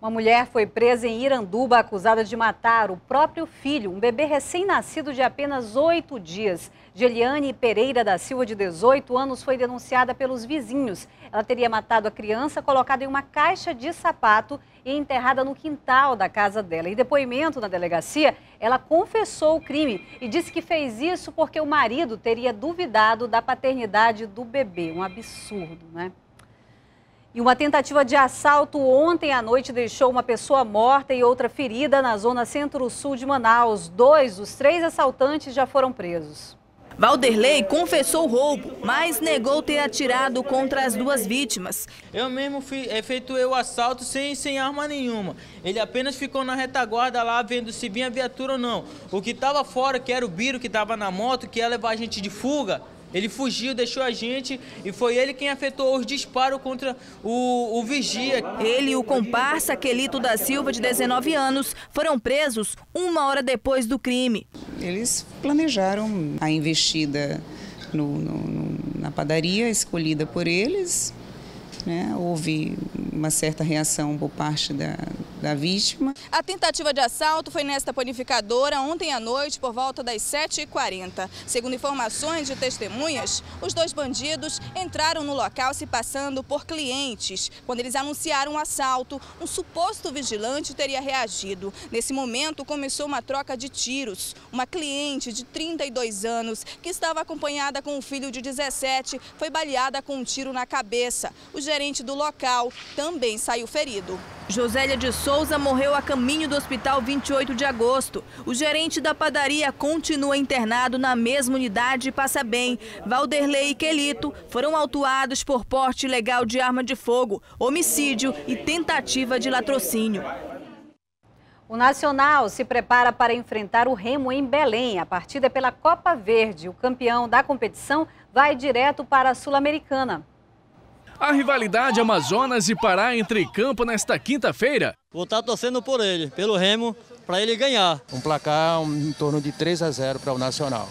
Uma mulher foi presa em Iranduba acusada de matar o próprio filho, um bebê recém-nascido de apenas 8 dias. Geliane Pereira da Silva, de 18 anos, foi denunciada pelos vizinhos. Ela teria matado a criança, colocada em uma caixa de sapato e enterrada no quintal da casa dela. Em depoimento na delegacia, ela confessou o crime e disse que fez isso porque o marido teria duvidado da paternidade do bebê. Um absurdo, né? E uma tentativa de assalto ontem à noite deixou uma pessoa morta e outra ferida na zona centro-sul de Manaus. 2 dos 3 assaltantes já foram presos. Valderlei confessou o roubo, mas negou ter atirado contra as 2 vítimas. Eu mesmo efetuei o assalto sem arma nenhuma. Ele apenas ficou na retaguarda lá vendo se vinha viatura ou não. O que estava fora, que era o Biro que estava na moto, que ia levar a gente de fuga, ele fugiu, deixou a gente e foi ele quem efetuou os disparos contra o vigia. Ele e o comparsa Quelito da Silva, de 19 anos, foram presos 1 hora depois do crime. Eles planejaram a investida na padaria escolhida por eles, né? Houve uma certa reação por parte da vítima. A tentativa de assalto foi nesta panificadora ontem à noite por volta das 7h40. Segundo informações de testemunhas, os 2 bandidos entraram no local se passando por clientes. Quando eles anunciaram o assalto, um suposto vigilante teria reagido. Nesse momento começou uma troca de tiros. Uma cliente de 32 anos, que estava acompanhada com um filho de 17, foi baleada com um tiro na cabeça. O gerente do local também saiu ferido. Josélia de Souza morreu a caminho do hospital 28 de agosto. O gerente da padaria continua internado na mesma unidade e passa bem. Valderlei e Quelito foram autuados por porte ilegal de arma de fogo, homicídio e tentativa de latrocínio. O Nacional se prepara para enfrentar o Remo em Belém. A partida é pela Copa Verde. O campeão da competição vai direto para a Sul-Americana. A rivalidade Amazonas e Pará entra em campo nesta quinta-feira. Vou estar torcendo por ele, pelo Remo, para ele ganhar. Um placar em torno de 3-0 para o Nacional.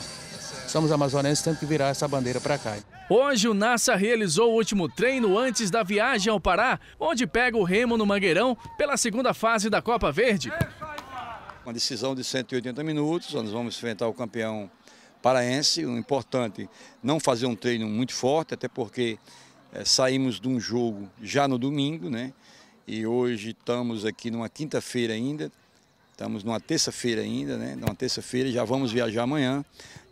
Somos amazonenses, temos que virar essa bandeira para cá. Hoje o Nassa realizou o último treino antes da viagem ao Pará, onde pega o Remo no Mangueirão pela segunda fase da Copa Verde. Uma decisão de 180 minutos, nós vamos enfrentar o campeão paraense. O importante não fazer um treino muito forte, até porque saímos de um jogo já no domingo, né? E hoje estamos aqui numa quinta-feira ainda, estamos numa terça-feira ainda, né? Numa terça-feira, já vamos viajar amanhã.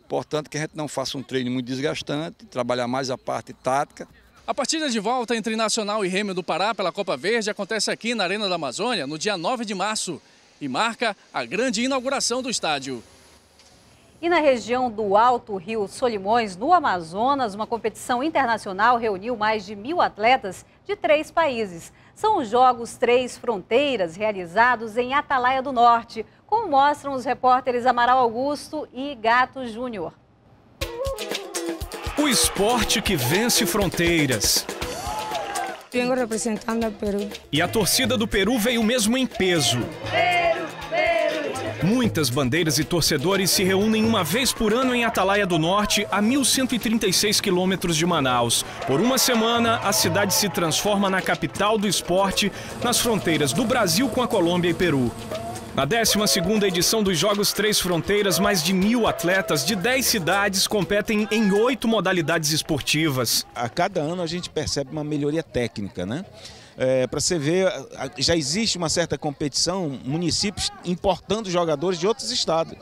Importante que a gente não faça um treino muito desgastante, trabalhar mais a parte tática. A partida de volta entre Nacional e Remo do Pará pela Copa Verde acontece aqui na Arena da Amazônia no dia 9 de março e marca a grande inauguração do estádio. E na região do Alto Rio Solimões, no Amazonas, uma competição internacional reuniu mais de 1.000 atletas de 3 países. São os Jogos 3 Fronteiras, realizados em Atalaia do Norte, como mostram os repórteres Amaral Augusto e Gato Júnior. O esporte que vence fronteiras. Vengo representando o Peru. E a torcida do Peru veio mesmo em peso. Muitas bandeiras e torcedores se reúnem uma vez por ano em Atalaia do Norte, a 1.136 quilômetros de Manaus. Por uma semana, a cidade se transforma na capital do esporte, nas fronteiras do Brasil com a Colômbia e Peru. Na 12ª edição dos Jogos 3 Fronteiras, mais de 1.000 atletas de 10 cidades competem em 8 modalidades esportivas. A cada ano a gente percebe uma melhoria técnica, né? Para você ver, já existe uma certa competição, municípios importando jogadores de outros estados.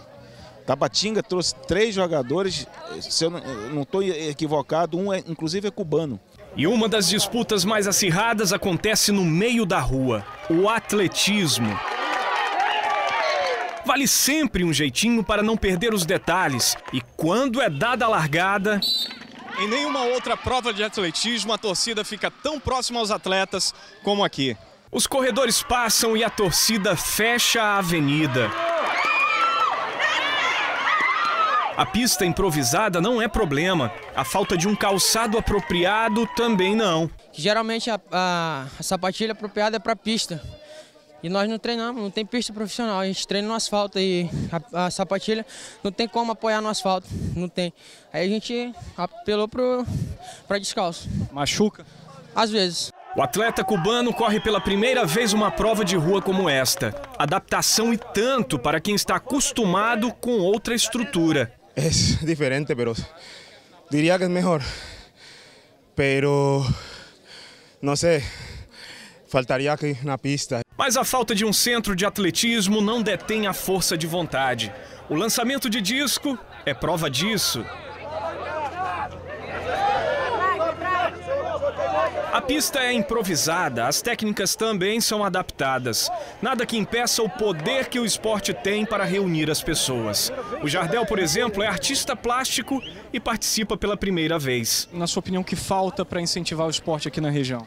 Tabatinga trouxe 3 jogadores, se eu não estou equivocado, um inclusive é cubano. E uma das disputas mais acirradas acontece no meio da rua, o atletismo. Vale sempre um jeitinho para não perder os detalhes. E quando é dada a largada... Em nenhuma outra prova de atletismo a torcida fica tão próxima aos atletas como aqui. Os corredores passam e a torcida fecha a avenida. A pista improvisada não é problema. A falta de um calçado apropriado também não. Geralmente a sapatilha apropriada é para pista. E nós não treinamos, não tem pista profissional, a gente treina no asfalto e a sapatilha não tem como apoiar no asfalto, não tem. Aí a gente apelou para descalço. Machuca? Às vezes. O atleta cubano corre pela primeira vez uma prova de rua como esta. Adaptação e tanto para quem está acostumado com outra estrutura. É diferente, mas diria que é melhor. Pero não sei, faltaria aqui na pista. Mas a falta de um centro de atletismo não detém a força de vontade. O lançamento de disco é prova disso. A pista é improvisada, as técnicas também são adaptadas. Nada que impeça o poder que o esporte tem para reunir as pessoas. O Jardel, por exemplo, é artista plástico e participa pela primeira vez. Na sua opinião, o que falta para incentivar o esporte aqui na região?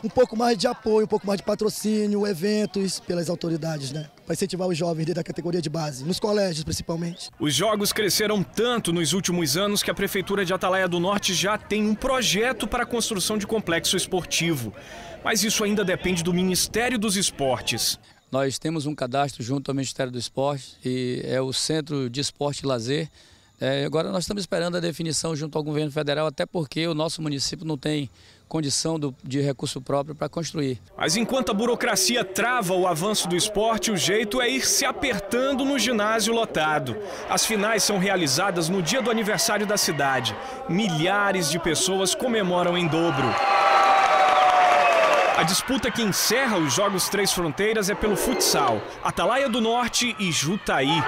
Um pouco mais de apoio, um pouco mais de patrocínio, eventos pelas autoridades, né? Para incentivar os jovens desde a categoria de base, nos colégios principalmente. Os jogos cresceram tanto nos últimos anos que a Prefeitura de Atalaia do Norte já tem um projeto para a construção de complexo esportivo. Mas isso ainda depende do Ministério dos Esportes. Nós temos um cadastro junto ao Ministério do Esporte e é o Centro de Esporte e Lazer. Agora nós estamos esperando a definição junto ao governo federal, até porque o nosso município não tem condição de recurso próprio para construir. Mas enquanto a burocracia trava o avanço do esporte, o jeito é ir se apertando no ginásio lotado. As finais são realizadas no dia do aniversário da cidade. Milhares de pessoas comemoram em dobro. A disputa que encerra os Jogos Três Fronteiras é pelo futsal. Atalaia do Norte e Jutaí.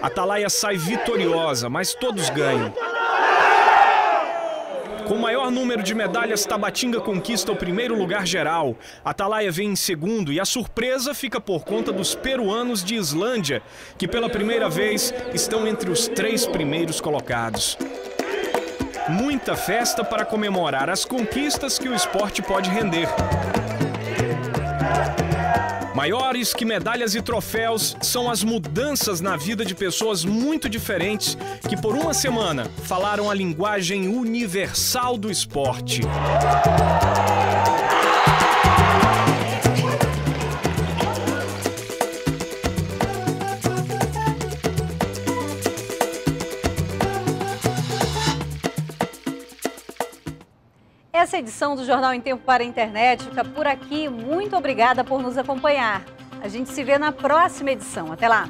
Atalaia sai vitoriosa, mas todos ganham. Com o maior número de medalhas, Tabatinga conquista o primeiro lugar geral. Atalaia vem em segundo e a surpresa fica por conta dos peruanos de Islândia, que pela primeira vez estão entre os 3 primeiros colocados. Muita festa para comemorar as conquistas que o esporte pode render. Maiores que medalhas e troféus são as mudanças na vida de pessoas muito diferentes que por uma semana falaram a linguagem universal do esporte. Essa edição do Jornal em Tempo para a Internet fica por aqui. Muito obrigada por nos acompanhar. A gente se vê na próxima edição. Até lá!